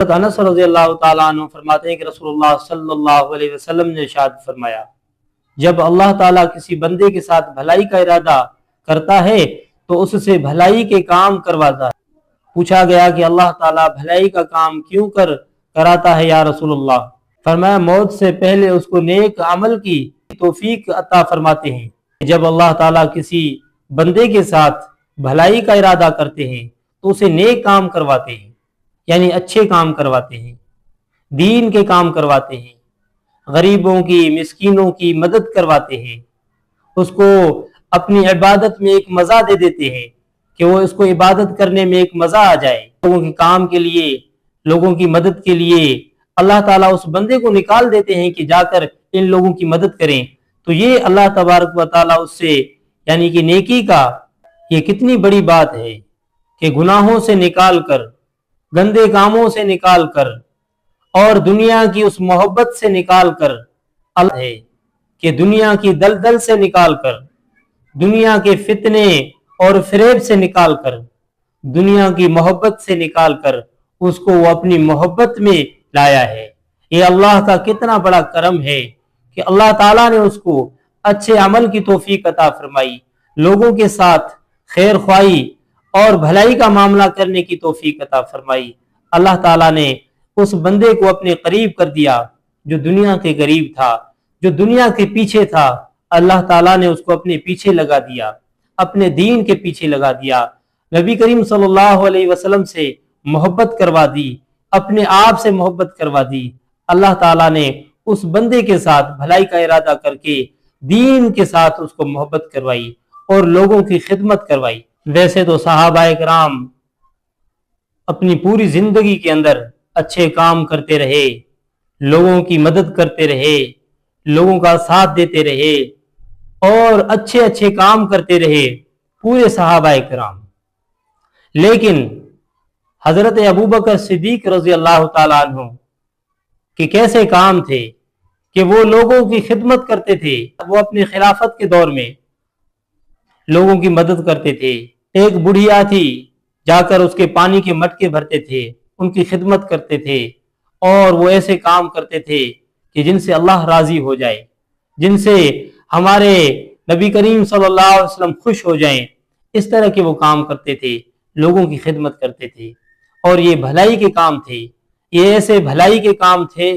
انس رضی اللہ تعالیٰ عنہ فرماتے ہیں کہ رسول اللہ صلی اللہ علیہ وسلم نے ارشاد فرمایا، جب اللہ تعالیٰ کسی بندے کے ساتھ بھلائی کا ارادہ کرتا ہے تو اس سے بھلائی کے کام کرواتا ہے۔ پوچھا گیا کہ اللہ تعالیٰ بھلائی کا کام کیوں کراتا ہے یا رسول اللہ؟ فرمایا موت سے پہلے اس کو نیک عمل کی توفیق عطا فرماتے ہیں۔ جب اللہ تعالیٰ کسی بندے کے ساتھ بھلائی کا ارادہ کرتے ہیں تو اسے نیک کام کرواتے ہیں، یعنی اچھے کام کرواتے ہیں، دین کے کام کرواتے ہیں، غریبوں کی مسکینوں کی مدد کرواتے ہیں، اس کو اپنی عبادت میں ایک مزہ دے دیتے ہیں کہ وہ اس کو عبادت کرنے میں ایک مزہ آ جائے۔ لوگوں کے کام کے لیے، لوگوں کی مدد کے لیے اللہ تعالیٰ اس بندے کو نکال دیتے ہیں کہ جا کر ان لوگوں کی مدد کریں۔ تو یہ اللہ تبارک و تعالیٰ اس سے یعنی کہ نیکی کا یہ کتنی بڑی بات ہے کہ گناہوں سے نکال کر، گندے کاموں سے نکال کر اور دنیا کی اس محبت سے نکال کر، اللہ ہے کہ دنیا کی دلدل سے نکال کر، دنیا کے فتنے اور فریب سے نکال کر، دنیا کی محبت سے نکال کر اس کو وہ اپنی محبت میں لایا ہے۔ یہ اللہ کا کتنا بڑا کرم ہے کہ اللہ تعالیٰ نے اس کو اچھے عمل کی توفیق عطا فرمائی، لوگوں کے ساتھ خیر خواہی اور بھلائی کا معاملہ کرنے کی توفیق عطا فرمائی۔ اللہ تعالیٰ نے اس بندے کو اپنے قریب کر دیا جو دنیا کے قریب تھا، جو دنیا کے پیچھے تھا، اللہ تعالیٰ نے اس کو اپنے پیچھے لگا دیا، اپنے دین کے پیچھے لگا دیا، نبی کریم صلی اللہ علیہ وسلم سے محبت کروا دی، اپنے آپ سے محبت کروا دی۔ اللہ تعالیٰ نے اس بندے کے ساتھ بھلائی کا ارادہ کر کے دین کے ساتھ اس کو محبت کروائی اور لوگوں کی خدمت کروائی۔ ویسے تو صحابہ کرام اپنی پوری زندگی کے اندر اچھے کام کرتے رہے، لوگوں کی مدد کرتے رہے، لوگوں کا ساتھ دیتے رہے اور اچھے اچھے کام کرتے رہے پورے صحابہ کرام۔ لیکن حضرت ابوبکر صدیق رضی اللہ تعالیٰ عنہ کہ کیسے کام تھے کہ وہ لوگوں کی خدمت کرتے تھے۔ وہ اپنے خلافت کے دور میں لوگوں کی مدد کرتے تھے۔ ایک بڑھیا تھی، جا کر اس کے پانی کے مٹکے بھرتے تھے، ان کی خدمت کرتے تھے اور وہ ایسے کام کرتے تھے کہ جن سے اللہ راضی ہو جائے، جن سے ہمارے نبی کریم صلی اللہ علیہ وسلم خوش ہو جائیں۔ اس طرح کے وہ کام کرتے تھے، لوگوں کی خدمت کرتے تھے اور یہ بھلائی کے کام تھے۔ یہ ایسے بھلائی کے کام تھے